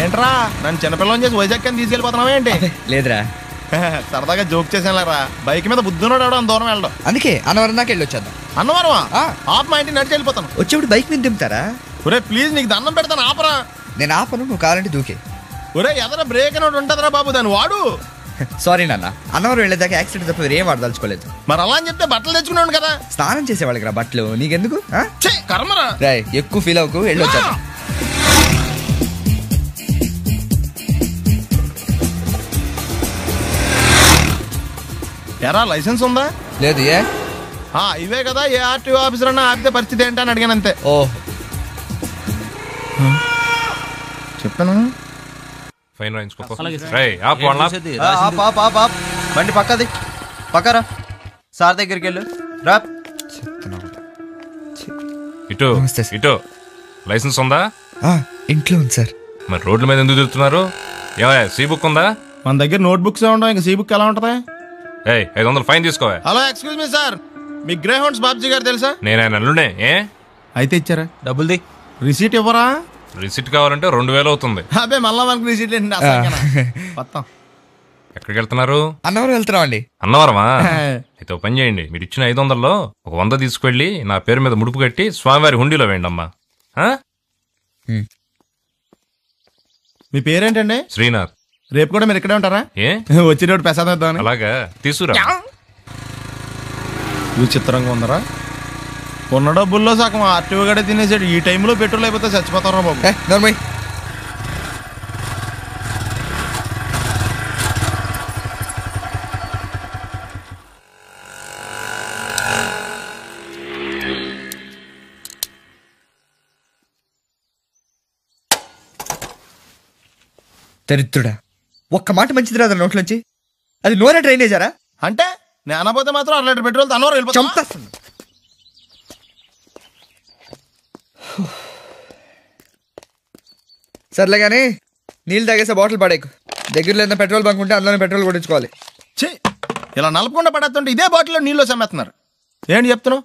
ఏంట్రా నన్ను చిన్నపిల్లని చేసి వైజాగ్ అని తీసుకెళ్ళిపోతున్నావా ఏంటి? లేదురా, సరదాగా జోక్ చేసానులేరా. బైక్ మీద బుద్ధున్నాడు అంత దూరం వెళ్ళడం. అందుకే అన్నవరం దాకా వెళ్ళి వచ్చేద్దాం. అన్నవరమా? ఆప్ మా ఇంటికి నడిచి వెళ్ళిపోతాను. వచ్చేప్పుడు బైక్ మీద దింపుతారా? ఒరే ప్లీజ్ నీకు దండం పెడతాను ఆపరా. నేను ఆపను, నువ్వు కావాలంటే దూకే. ఒరే ఎదర బ్రేక్ అని ఉంటుందిరా బాబు, దాన్ని వాడు. సారీ నాన్న, అన్నవరం వెళ్ళేదాకా యాక్సిడెంట్ తప్ప ఏం వాడదలుచుకోలేదు. మరి అలా అని చెప్తే బట్టలు తెచ్చుకున్నాను కదా. స్నానం చేసేవాళ్ళకి రా బట్టలు, నీకెందుకు? కర్మరా. రాయ్ ఎక్కువ ఫీల్ అవ్వకు, వెళ్ళి వచ్చాను. ఎరా లైసెన్స్ ఉందా? లేదు. ఏ ఇవే కదా, ఏ ఆర్టీఓ ఆఫీసర్ అన్నా ఆపితే పరిస్థితి ఏంటని అడిగాను అంతే. ఓ చెప్పాను. బండి పక్కది, పక్కరా. సార్ దగ్గరికి వెళ్ళు రా. ఇటు ఇటు. లైసెన్స్ ఉందా? ఇంట్లో ఉంది సార్. మరి రోడ్ల మీద ఎందుకు తిరుగుతున్నారు? ఏమయ్యా సీ బుక్ ఉందా? మన దగ్గర నోట్ బుక్స్ ఉండవు, ఇంకా సీ బుక్ ఎలా ఉంటది? 500 ఫైన్ తీసుకోవా. హలో ఎక్స్క్యూజ్ మీ సార్, మీ గ్రే హౌండ్స్ బాబ్జీ గారు తెలుసా? నేను ఆయన అల్లుడే. అయితే ఇచ్చారా? డబ్బుల్ది. రిసీట్ ఇవ్వరా? రిసిట్ కావాలంటే 2000 అవుతుంది. అదే మళ్ళా మనకు రిసీట్ ఎక్కడికి వెళ్తున్నారు? అన్నవరం వెళ్తున్నాం అండి. అన్నవరమా? అయితే ఒక పని చేయండి, మీరు ఇచ్చిన 500లో ఒక 100 తీసుకెళ్లి నా పేరు మీద ముడుపు కట్టి స్వామివారి హుండీలో వేయండి అమ్మా. మీ పేరేంటండి? శ్రీనాథ్. రేపు కూడా మీరు ఇక్కడే ఉంటారా? వచ్చినప్పుడు ప్రసాదం ఇద్దామని. అలాగా తీసుకురా. విచిత్రంగా ఉందరా, ఉన్న డబ్బుల్లో సగం ఆర్టీఓ గడే తినేసాడు. ఈ టైంలో పెట్రోల్ అయిపోతే చచ్చిపోతారా బాబు. దరిద్రుడా, ఒక్క మాట మంచిది రాదా నోట్లోంచి? అది నోరే డ్రైనేజారా? అంటే నేను అనబోతే మాత్రం 1 లీటర్ పెట్రోల్ తనవరం వెళ్ళిపోతాం. సర్లే కానీ నీళ్ళు తాగేసే బాటిల్ పడేకు. దగ్గరలో ఏదైనా పెట్రోల్ బంక్ ఉంటే అందులోనే పెట్రోల్ కొట్టించుకోవాలి. ఇలా నలపకుండా పడేస్తుంటే ఇదే బాటిల్లో నీళ్ళు సమ్మేస్తున్నారు. ఏంటి చెప్తున్నావు?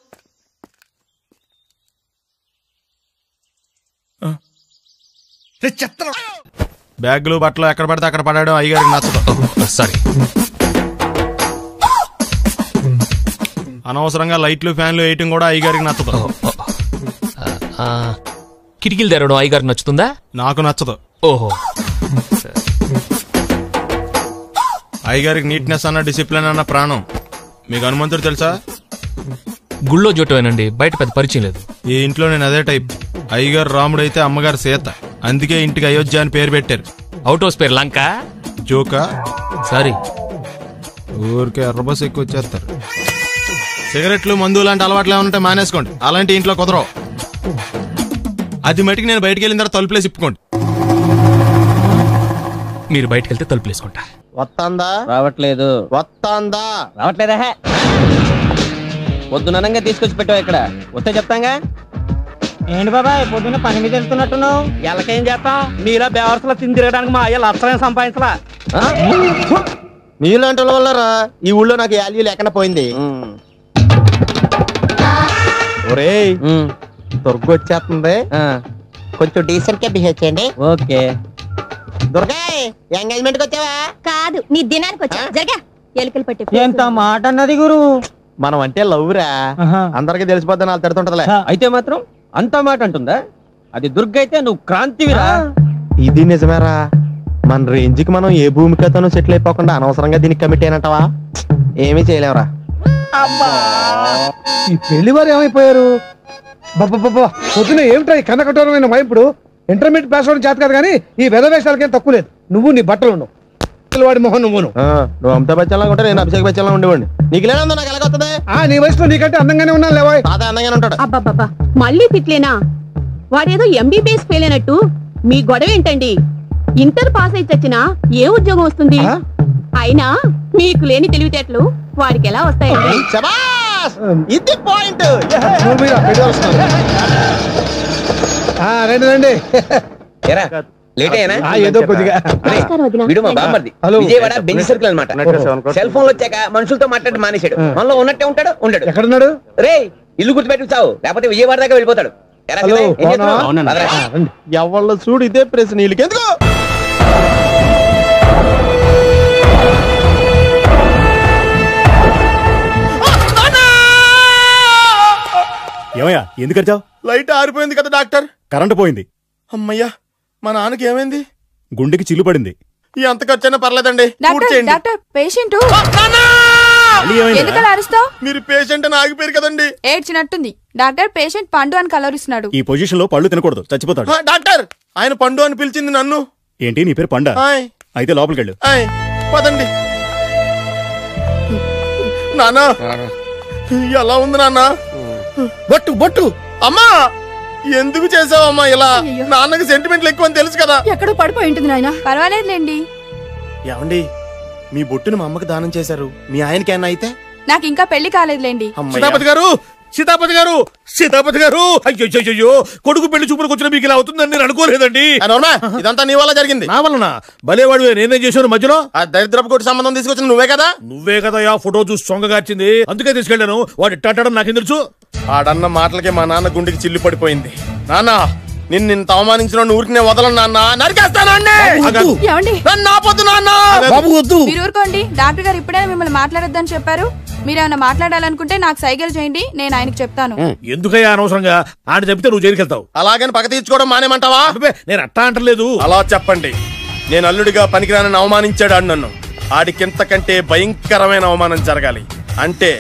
బ్యాగులు బట్టలు ఎక్కడ పడితే అక్కడ పడడం అయ్యగారికి నచ్చదు. సారీ. అనవసరంగా లైట్లు ఫ్యాన్లు వేయటం కూడా అయ్యగారికి నచ్చదు. కిటికీలు తెరవడం అయ్యగారికి నచ్చుతుందా? నాకు నచ్చదు. ఓహో. అయ్యగారికి నీట్నెస్ అన్న డిసిప్లిన్ అన్న ప్రాణం. మీకు హనుమంతుడు తెలుసా? గుళ్ళో జోటమేనండి, బయట పెద్ద పరిచయం లేదు. ఈ ఇంట్లో నేను అదే టైప్. అయ్యగారు రాముడు అయితే అమ్మగారు సీత. అందుకే ఇంటికి అయోధ్య అని పేరు పెట్టారు. అవుట్ హౌస్ పేరు లంక. జోకా? సారీ. ఊరికే ఎర్రబస్ ఎక్కువ వచ్చేస్తారు. సిగరెట్లు మందు లాంటి అలవాట్లు ఏమంటే మానేసుకోండి. అలాంటి ఇంట్లో కుదరవు. అది మటుకు నేను బయటకు వెళ్ళిన తర్వాత తలుపులేసి ఇప్పుకోండి. మీరు బయటకు వెళ్తే తలుపులేసుకుంటా. వస్తాందా? రావట్లేదు. వస్తాందా? రావట్లేదా? పొద్దునంగా తీసుకొచ్చి పెట్టావు ఇక్కడ. వస్తే చెప్తాంగా. ఏంటి బాబాయ్ పొద్దున్న పని మీద వెళ్తున్నట్టున్నావు? ఎలాకేం చేస్తాం, మీలా బేవర్సలా తిని తిరగడానికి మా అయ్య లక్షణం సంపాదించలా. మీలాంటి వల్లరా ఈ ఊళ్ళో నాకు వాల్యూ లేకుండా పోయింది. ఒరేయ్ దుర్గ వచ్చేస్తుంది, కొంచెం డీసెంట్ గా బిహేవ్ చేయండి. ఓకే. దుర్గా ఎంగేజ్మెంట్ కి వచ్చావా? కాదు, నీ దినానికి వచ్చా. జరగా ఎలుకలు పట్టి. ఎంత మాట అన్నది గురు. మనం అంటే లవ్రా, అందరికి తెలిసిపోద్ది. నాకు తిడుతుంటదిలే. అయితే మాత్రం అంత మాట అంటుందా? అది దుర్గ అయితే నువ్వు క్రాంతివిరా. ఇది నిజమేరా. మన రేంజ్ కి మనం ఏ భూమికతోనూ సెటిల్ అయిపోకుండా అనవసరంగా దీనికి కమిట్ అయినట్టవా? ఏమీ చేయలేవురా. ఈ పెళ్లి వారు ఏమైపోయారు? బాబా పొద్దున ఏమిటా ఈ కన్నకఠోరమైన వైపుడు? ఇంటర్మీడియట్ పాస్ అవడం చేత కాదు కానీ ఈ వెధవేషాలకేం తక్కువ లేదు. నువ్వు నీ బట్టలు ఉండవు, వాడి మొహం నువ్వు అమితాబ్ బచ్చన్ లాగా ఉంటే నేను అభిషేక్ బచ్చన్ లాగా ఉండేవాడిని. నీకు లేనందో నాకు ఎలాగొస్తుంది? నీ వయసులో నీకంటే అందంగానే ఉన్నాను లేవా? అదే అందంగానే ఉంటాడు. అబ్బాబ్బా మళ్ళీ తిట్లేనా? వాడేదో ఎంబీబీఎస్ ఫెయిల్ అయినట్టు మీ గొడవ ఏంటండి? ఇంటర్ పాస్ అయితే వచ్చినా ఏ ఉద్యోగం వస్తుంది? అయినా మీకు లేని తెలివితేటలు వాడికి ఎలా వస్తాయండి? ఇది పాయింట్. రండి రండి. లేట్ అయినా ఏదో కొద్దిగా. విజయవాడ బెంచ్ సర్కిల్ అనమాట. సెల్ ఫోన్ వచ్చాక మనుషులతో మాట్లాడి మానేశాడు. మనలో ఉన్నట్టే ఉంటాడు. ఉండడు. ఎక్కడున్నాడు? రే ఇల్లు గుర్తుపెట్టి చావు, లేకపోతే విజయవాడ దాకా వెళ్ళిపోతాడు. ఎవళ్ళు చూడు ఇదే ప్రశ్న. వీళ్ళకి ఎందుకు ఎందుకు అరిచావు? లైట్ ఆరిపోయింది కదా డాక్టర్. కరెంటు పోయింది. అమ్మయ్యా, మా నాన్నకి ఏమైంది? గుండెకి చిల్లు పడింది. ఎంత ఖర్చైనా పర్లేదండి. డాక్టర్ పేషెంట్ ఎందుకలా అరుస్తావు? మీరు పేషెంట్ అని ఆగిపోయారు కదండి. ఏడ్చినట్టుంది. డాక్టర్ పేషెంట్ పండు అని కలవరిస్తున్నాడు. ఈ పొజిషన్ లో పళ్ళు తినకూడదు, చచ్చిపోతాడు. డాక్టర్, ఆయన పండు అని పిలిచింది నన్ను. ఏంటి నీ పేరు పండా? అయితే లోపలికి వెళ్ళు. పదండి. నాన్నా ఎలా ఉంది నాన్న? బొట్టు బొట్టు. అమ్మా ఎందుకు చేసావమ్మా ఇలా? నాన్నకి సెంటిమెంట్లు ఎక్కువ అని తెలుసు కదా. ఎక్కడో పడిపోయి ఉంటుంది నాయన. పర్వాలేదులేండి. ఏమండి, మీ బొట్టును మా అమ్మకి దానం చేశారు, మీ ఆయనకి ఏమన్నా అయితే? నాకు ఇంకా పెళ్లి కాలేదులేండి. సీతాపతి గారు, సీతాపతి గారు, సీతాపతి గారు, అయ్యో కొడుకు పెళ్లి చూపులకు వచ్చిన మీకు ఇలా అవుతుందని నేను అనుకోలేదండి. ఇదంతా నీ వల్ల జరిగింది. నా వలన? భలేవాడు, నేనేం చేశాను మధ్యలో? ఆ దరిద్రపు కొట్టి సంబంధం తీసుకొచ్చిన నువ్వే కదా. నువ్వే కదా ఆ ఫోటో చూసి సొంగగార్చింది, అందుకే తీసుకెళ్లాను. వాడు ఇట్టాడడం నాకేం తెలుసు? ఆడన్న మాటలకే మా నాన్న గుండెకి చిల్లు పడిపోయింది. నాన్న, నిన్ను అవమానించిన ఊరికి వదలను నాన్న, నరికేస్తానండి. మీరు ఊరుకోండి. డాక్టర్ గారు ఇప్పుడే మిమ్మల్ని మాట్లాడొద్దని చెప్పారు. మీరేమైనా మాట్లాడాలనుకుంటే నాకు సైగలు చేయండి, నేను ఆయనకు చెప్తాను. ఎందుకయ్యా అనవసరంగా? ఆయన చెప్తే నువ్వు జైలుకి వెళ్తావు. అలాగని పక్క తీర్చుకోవడం మానేమంటావా? నేను అట్టా అంటలేదు. అలా చెప్పండి. నేను అల్లుడిగా పనికిరానని అవమానించాడు ఆడు నన్ను. ఆడికింతకంటే భయంకరమైన అవమానం జరగాలి. అంటే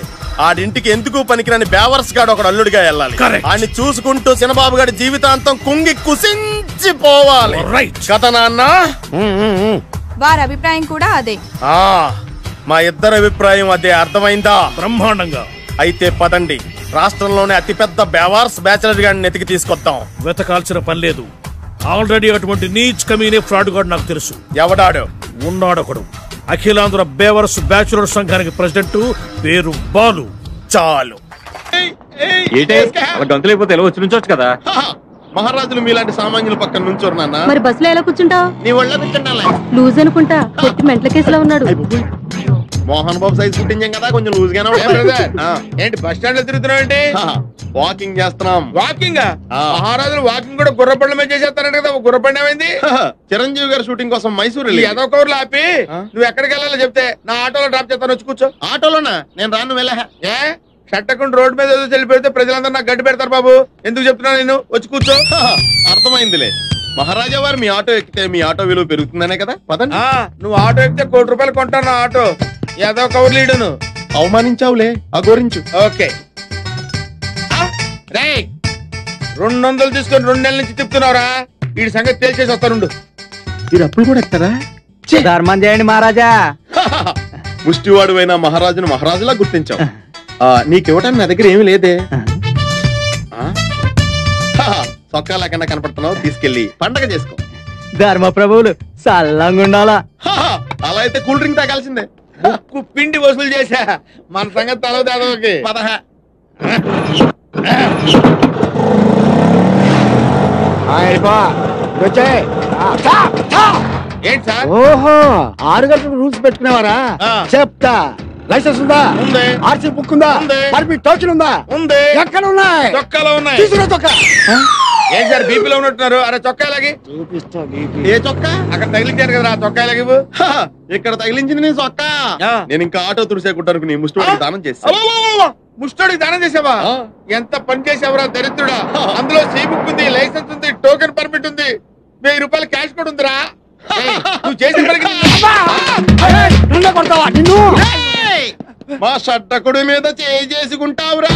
ఆడింటికి ఎందుకు పనికిరాని బేవర్స్ గాడు ఒకడు అల్లుడిగా వెళ్ళాలి. ఆడిని చూసుకుంటూ చిన్నబాబు గారి జీవితాంతం కుంగి కుసించిపోవాలి కదా నాన్న? వారి అభిప్రాయం కూడా అదే. మా ఇద్దరి అభిప్రాయం అదే. అర్థమైందా? బ్రహ్మాండంగా. అయితే పదండి, రాష్ట్రంలోనే అతిపెద్ద బేవార్స్ బ్యాచిలర్ గాడిని ఎతికి తీసుకొద్దాం. వెతకాల్సిన పని లేదు. ఆల్రెడీ అటువంటి నీచ్ కమీనే ఫ్రాడ్ గాడు నాకు తెలుసు. ఎవడాడు? ఉన్నాడొకడు. అఖిలాంధ్ర బేవర్స్ బ్యాచులర్ సంఘానికి ప్రెసిడెంట్, పేరు బాలు. చాలు. గంతులైపోతే ఎలా వచ్చి నుంచోచ్చు కదా. మహారాజులు మీలాంటి సామాన్యుల పక్కన నుంచోరు నాన్న. మరి బస్సులో ఎలా కూర్చుంటావు? నీ ఒళ్ళ కూర్చుంటాలే. లూజ్ అనుకుంటా, కొట్టి మెంట్ల కేసులో ఉన్నాడు. మోహన్ బాబు సైజ్ పుట్టించాం కదా, కొంచెం లూజ్ గానే. ఏంటి బస్ స్టాండ్ లో తిరుగుతున్నావు? ఏంటి వాకింగ్ చేస్తున్నాం. వాకింగ్? మహారాజులు వాకింగ్ కూడా గుర్రపండ్ల మీద చేసేస్తారంట కదా. గుర్రపండి ఏమైంది? చిరంజీవి గారి షూటింగ్ కోసం మైసూరు ఏదో కవర్లు ఆపి నువ్వు ఎక్కడికి వెళ్ళాలో చెప్తే నా ఆటోలో డ్రాప్ చేస్తాను, వచ్చి కూర్చో. ఆటోలోనా? నేను రాను, వెళ్ళా. ఏ చట్టకుండా రోడ్డు మీద చెల్లిపెడితే ప్రజలందరూ నాకు గడ్డి పెడతారు బాబు. ఎందుకు చెప్తున్నా నేను? వచ్చి కూర్చో. అర్థమైందిలే. మహారాజా వారు మీ ఆటో ఎక్కితే మీ ఆటో విలువ పెరుగుతుందనే కదా. పదండి. నువ్వు ఆటో ఎక్కితే ₹1,00,000 కొంటాను నా ఆటో. ఏదో కవర్ లీడు. నువ్వు అవమానించావులే, అగోరించు. ఓకే. 200 తీసుకొని 2 నెలల నుంచి తిప్పుతున్నావురా. వీడి సంగతి తేల్చేసి వస్తానుండు. మీరు అప్పుడు కూడా ఎత్తారా? ధర్మం చేయండి మహారాజా. ముష్టివాడు అయినా మహారాజును మహారాజులా గుర్తించావు. నీకివ్వటానికి నా దగ్గర ఏమీ లేదే. సొక్కా లేకుండా కనపడుతున్నావు, తీసుకెళ్లి పండగ చేసుకో. ధర్మ ప్రభువులు సల్లంగా ఉండాలా. అలా అయితే కూల్ డ్రింక్ తాగాల్సిందే. ఉక్కు పిండి వసూలు చేశా. మన సంగతి తలవుతాదోకి. ఏంటి సార్? ఓహో, 6 గంటలకు రూల్స్ పెట్టుకునేవారా? చెప్తా. లైసెన్స్ ఉందా? ఉంది. ఆర్సీ బుక్ ఉందా? మరి మీ టోకెన్ ఉందా? ఉంది. ఎక్కడ ఉన్నాయి? చొక్కాలో ఉన్నాయి. తీసుకురా చొక్కా. ఏం సార్ బీపీలో ఉన్నట్టున్నారు? అరే చొక్కా లాగి. ఏ చొక్కా? అక్కడ తగిలించారు కదా, చొక్కా లాగి. ఇక్కడ తగిలించింది నేను చొక్కా. నేను ఇంకా ఆటో తుడిసేకుంటాను నీ ముష్టివాడికి దానం చేసి. ముష్టోడికి దానం చేసావా? ఎంత పని చేసావురా దరిద్రుడా. అందులో సీ బుక్ ఉంది, లైసెన్స్ ఉంది, టోకెన్ పర్మిట్ ఉంది, ₹1000 క్యాష్ కూడా ఉందిరా. నువ్వు చేసిన పనికి మా షట్టకుడి మీద చేసుకుంటావురా.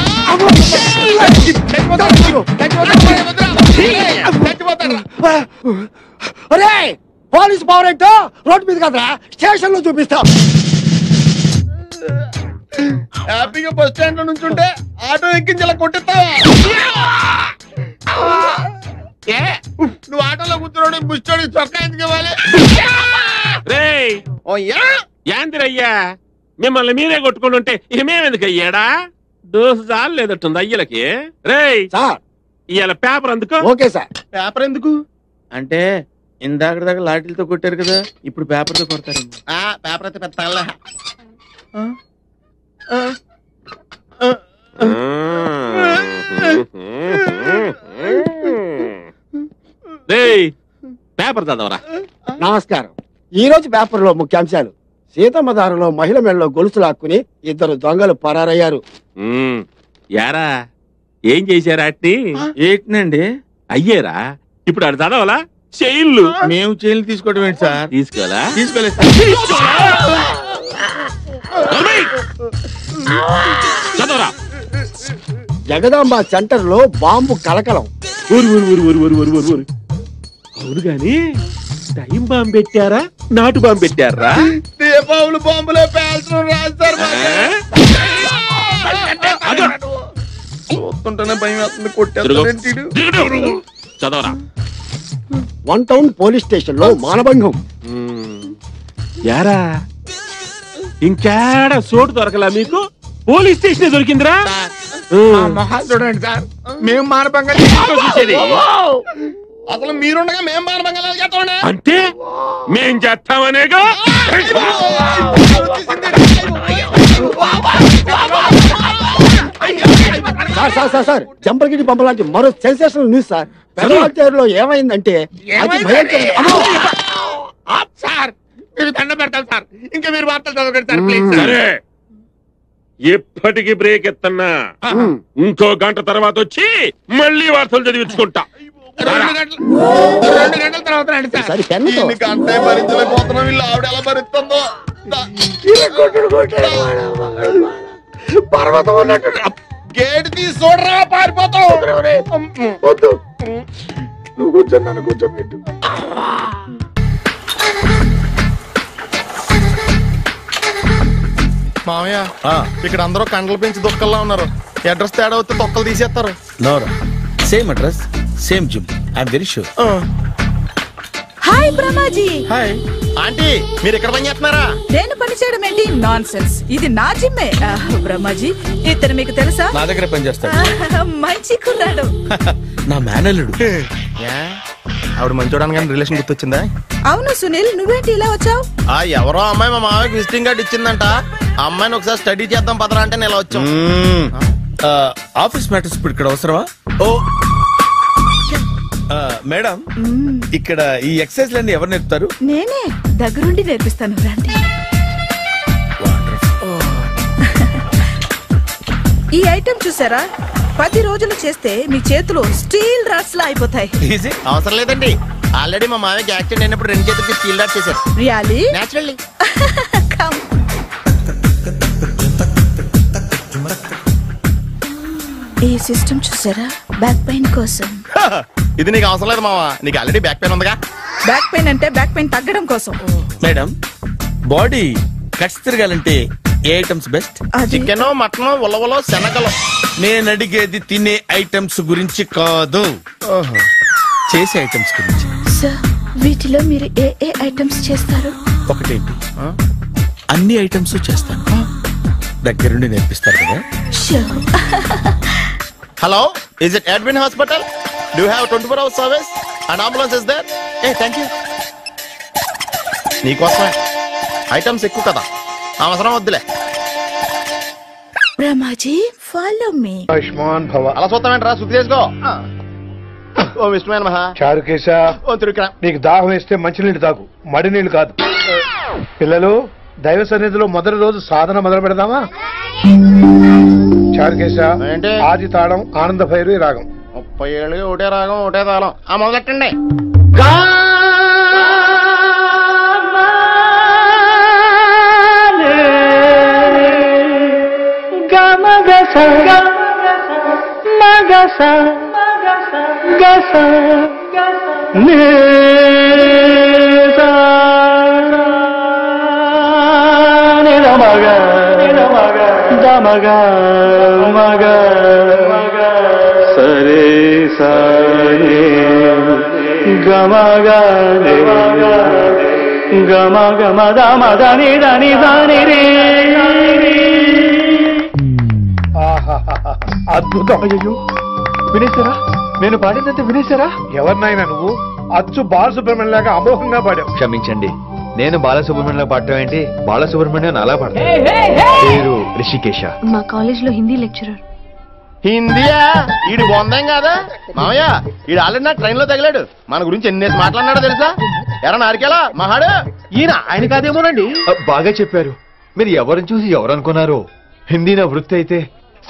అరే పోలీస్ పవర్ ఏంటో రోడ్డు మీద కదరా, స్టేషన్ లో చూపిస్తా. హ్యాపీగా బస్ స్టాండ్ లో నుంచుంటే ఆటో ఎక్కించి ఇలా కొట్టిస్తావా? నువ్వు ఆటోలో కూర్చున్నాడు, ముష్టోడికి చొక్కా ఎందుకు ఇవ్వాలి? యాందిరయ్యా, మిమ్మల్ని మీరే కొట్టుకుంటుంటే ఏమేందుకు అయ్యాడా? దోసు చాలు లేదట్టుంది అయ్యలకి. రేయ్ సార్, ఇవాళ పేపర్ అందుకో. Okay sir. పేపర్ ఎందుకు అంటే ఇందాక దాకా లాఠీలతో కొట్టారు కదా, ఇప్పుడు పేపర్ తో కొడతారు. పేపర్ అయితే పెద్ద. రేయ్ పేపర్ చదవరా. నమస్కారం. ఈ రోజు పేపర్ లో ముఖ్యాంశాలు: సీతమ్మ దారిలో మహిళ మెడలో గొలుసు లాక్కుని 2 దొంగలు పరారయ్యారు. యారా ఏం చేశారా అట్ని? ఏంటండి అయ్యేరా ఇప్పుడు ఆడు చదవాలా చైన్లు? మేము చైన్లు తీసుకోవడం ఏంటి సార్? తీసుకోవాలా? తీసుకోలేదు చదవరా. జగదాంబ సెంటర్ లో బాంబు కలకలం. అవును గాని టైం బాంబు పెట్టారా నాటు బాంబు పెట్టారా? దీపావళి బాంబులో పేల్చడం రాదు సార్. చూస్తుంటేనే భయం వేస్తుంది. కొట్టేస్తాడు. చదవరా. 1 టౌన్ పోలీస్ స్టేషన్ లో మానభంగం. యారా ఇంకేడా చోటు దొరకలా మీకు? పోలీస్ స్టేషన్ దొరికిందిరా. మొహాలు చూడండి సార్. మేము మానభంగా అసలు మీరుండగా మేము మానభంగా చేస్తామండి. అంటే మేం చేస్తామనేగా. సార్ జంపగిరి పంపలాంటి మరో సెన్సేషనల్ న్యూస్ సార్. పెదవాళ్ళలో ఏమైందంటే అది సార్ మీరు దండ పెడతారు సార్. ఇంకా మీరు వార్తలు చదవకండి సార్ ప్లీజ్. సరే ఎప్పటికి బ్రేక్ ఎత్తన్నా. ఇంకో గంట తర్వాత వచ్చి మళ్ళీ వార్తలు చదివించుకుంటా. 2 గంటల తర్వాత రండి సార్. గంట భరించలేకపోతున్నాం. వీళ్ళు ఆవిడ ఎలా భరిస్తుందో. పర్వతం అన్నట్టు గేట్ తీసి చూడరా పారిపోతావు. వద్దు నువ్వు కూర్చొని కూర్చోబెట్టు. మామయ్య ఇక్కడ అందరూ కండలు పెంచి దుక్కల్లా ఉన్నారు. అడ్రస్ తేడా వస్తే తొక్కలు తీసేస్తారు. నోరా same address same gym. I'm very sure. Hi Brahmaji. Hi aunty. మీరు ఇక్కడ పని చేస్తున్నారా? నేను పని చేయడం ఏంటి? Nonsense. ఇది నా జిమ్మే. బ్రహ్మాజీ ఇతను మీకు తెలుసా? నా దగ్గర పని చేస్తాడు. మంచి కుర్రాడు. నా మేనల్లుడు. ఆవిడ మంచోడానికి కానీ రిలేషన్ గుర్తొచ్చిందా? అవును సునీల్, నువ్వేంటి ఇలా వచ్చావు? ఎవరో అమ్మాయి మా మామయ్యకి విజిటింగ్ కార్డు ఇచ్చిందంట. ఆ అమ్మాయిని ఒకసారి స్టడీ చేద్దాం పదరా అంటే నేను ఇలా వచ్చాం. ఆఫీస్ మ్యాటర్స్ ఇప్పుడు ఇక్కడ అవసరమా? ఓ మేడం, ఇక్కడ ఈ ఎక్సర్సైజ్ లన్నీ ఎవరు నేర్పుతారు? నేనే దగ్గరుండి నేర్పిస్తాను. రండి. ఈ ఐటెం చూసారా? 10 రోజులు చేస్తే మీ చేతులు స్టీల్ రాట్స్ లా అయిపోతాయి. అవసరం లేదండి. ఆల్రెడీ మా మామయ్యకి యాక్సిడెంట్ అయినప్పుడు 2 చేతులకి స్టీల్ రాట్ చేశారు. రియల్లీ? నేచురల్లీ. ఈ సిస్టమ్ చూసారా? బ్యాక్ పెయిన్ కోసం. ఇది నీకు అవసరం లేదు మావా. నీకు ఆల్రెడీ బ్యాక్ పెయిన్ ఉందిగా. బ్యాక్ పెయిన్ అంటే బ్యాక్ పెయిన్ తగ్గడం కోసం. మేడం, బాడీ కట్స్ తిరగాలంటే ఏ ఐటమ్స్ బెస్ట్? చికెన్, మటన్, ఉలవలో, శనగలు. నేను అడిగేది తినే ఐటమ్స్ గురించి కాదు, చేసే ఐటమ్స్ గురించి. సార్ వీటిలో మీరు ఏ ఏ ఐటమ్స్ చేస్తారు? ఒకటేంటి, అన్ని ఐటమ్స్ చేస్తాను. దగ్గరుండి నేర్పిస్తారు కదా. Hello, is it admin hospital? Do you have 24 hours service and ambulance is there? Thank you. నీకోసమే. ఐటమ్స్ ఎక్కువ కదా, అవసరం వద్దులే. Brahmaji follow me. ఆయుష్మాన్ భవ. అలా చూస్తామేంట్రా, శుద్ధి చేసుకో. ఓ విష్ణుమైన మహా. చారుకేశ, ఓ తిరుక్రా. నీకు దాహం వేస్తే మంచినీళ్ళు తాగు, మడి నీళ్లు కాదు. పిల్లలు, దైవ సన్నిధిలో మొదటి రోజు సాధన మొదలు పెడదామా? చారుకేశ, ఆది తాళం ఆనంద భైరవి రాగం. 30 ఏళ్ళు ఒకటే రాగం ఒకటే తాళం. మొదలెట్టండి. సరే సరే గమగ గమ గమ దమ దని దని దని రే. అద్భుతం. అయ్యో, వినేశారా? నేను పాడినంత వినేశారా? ఎవరినైనా నువ్వు అచ్చు బాలసుబ్రహ్మణ్యం లాగా అమోఘంగా పాడావు. క్షమించండి, నేను బాలసుబ్రహ్మణ్యం పాడటం ఏంటి? బాలసుబ్రహ్మణ్యం అలా పాడతాను. పేరు రిషికేశ. మా కాలేజ్ లో హిందీ లెక్చరర్. హిందీయా? ఈడు బొందేం కాదా మామయ్య? ఈడు ఆల్రెడీ నా ట్రైన్ లో తగిలాడు. మన గురించి ఎన్నేసి మాట్లాడినాడో తెలుసా? ఎరా నారికేలా మహాడు. ఈయన ఆయన కాదేమోనండి. బాగా చెప్పారు. మీరు ఎవరిని చూసి ఎవరనుకున్నారు? హిందీ నా వృత్తి అయితే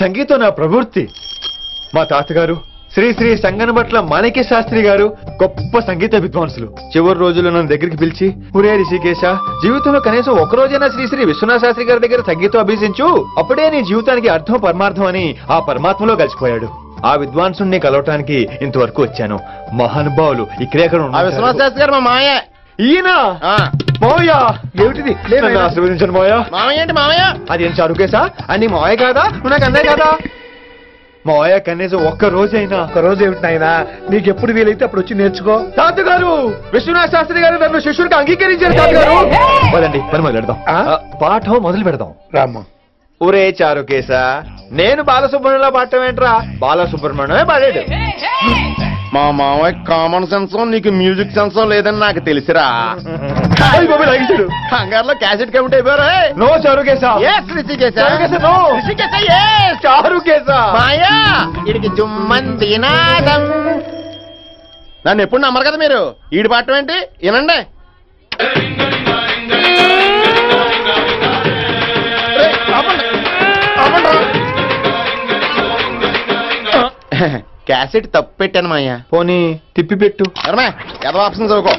సంగీతం నా ప్రవృత్తి. మా తాతగారు శ్రీ శ్రీ సంగనబట్ల మాణిక్య శాస్త్రి గారు గొప్ప సంగీత విద్వాంసులు. చివరి రోజుల్లో నన్ను దగ్గరికి పిలిచి, ఒరే రిషికేశ, జీవితంలో కనీసం ఒక రోజైనా శ్రీ శ్రీ విశ్వనాథ శాస్త్రి గారి దగ్గర సంగీతం అభ్యసించు, అప్పుడే నీ జీవితానికి అర్థం పరమార్థం అని ఆ పరమాత్మలో కలిసిపోయాడు. ఆ విద్వాంసుని కలవటానికి ఇంతవరకు వచ్చాను. మహానుభావులు ఇక్కడెక్కడ విశ్వనాథ శాస్త్రి గారు మా మాయ. ఈయన మావయ్య ఏమిటిది? నన్ను ఆశీర్వదించండి మావయ్య. మామయ్య ఏంటి మామయ్య? అదేం చారుకేశా అని మావయ్య కాదా? నువ్వు నాకు అన్నయ్య కాదా? మావయ్య కనీసం ఒక్క రోజైనా. ఒక రోజు ఏమిటి నాయనా, నీకు ఎప్పుడు వీలైతే అప్పుడు వచ్చి నేర్చుకో. తాతగారు విశ్వనాథ శాస్త్రి గారు నన్ను శిష్యుడికి అంగీకరించారు. తాతగారు పదండి పని మొదలు పెడదాం. పాఠం మొదలు పెడదాం. రామ్మా. ఒరే చారుకేశ, నేను బాలసుబ్రహ్మణ్యంలో పాడటం ఏంట్రా? బాలసుబ్రహ్మణ్యమే పాడాడు. మా మామయ్య కామన్ సెన్స్ నీకు మ్యూజిక్ సెన్స్ లేదని నాకు తెలిసిరా. కంగారులో క్యాసెట్ కమిట్ అయిపోయారా? నో చారుకేశ. చారుకేశ మాయా ఇడికి జుమ్మంది నాదం. నన్ను ఎప్పుడు నమ్మరు కదా మీరు. ఈడి పాడటం ఏంటి వినండి. క్యాసెట్ తప్పు పెట్టాను మాయ్యా. పోనీ తిప్పి పెట్టు. ఎదవ ఆప్షన్ చదువుకో.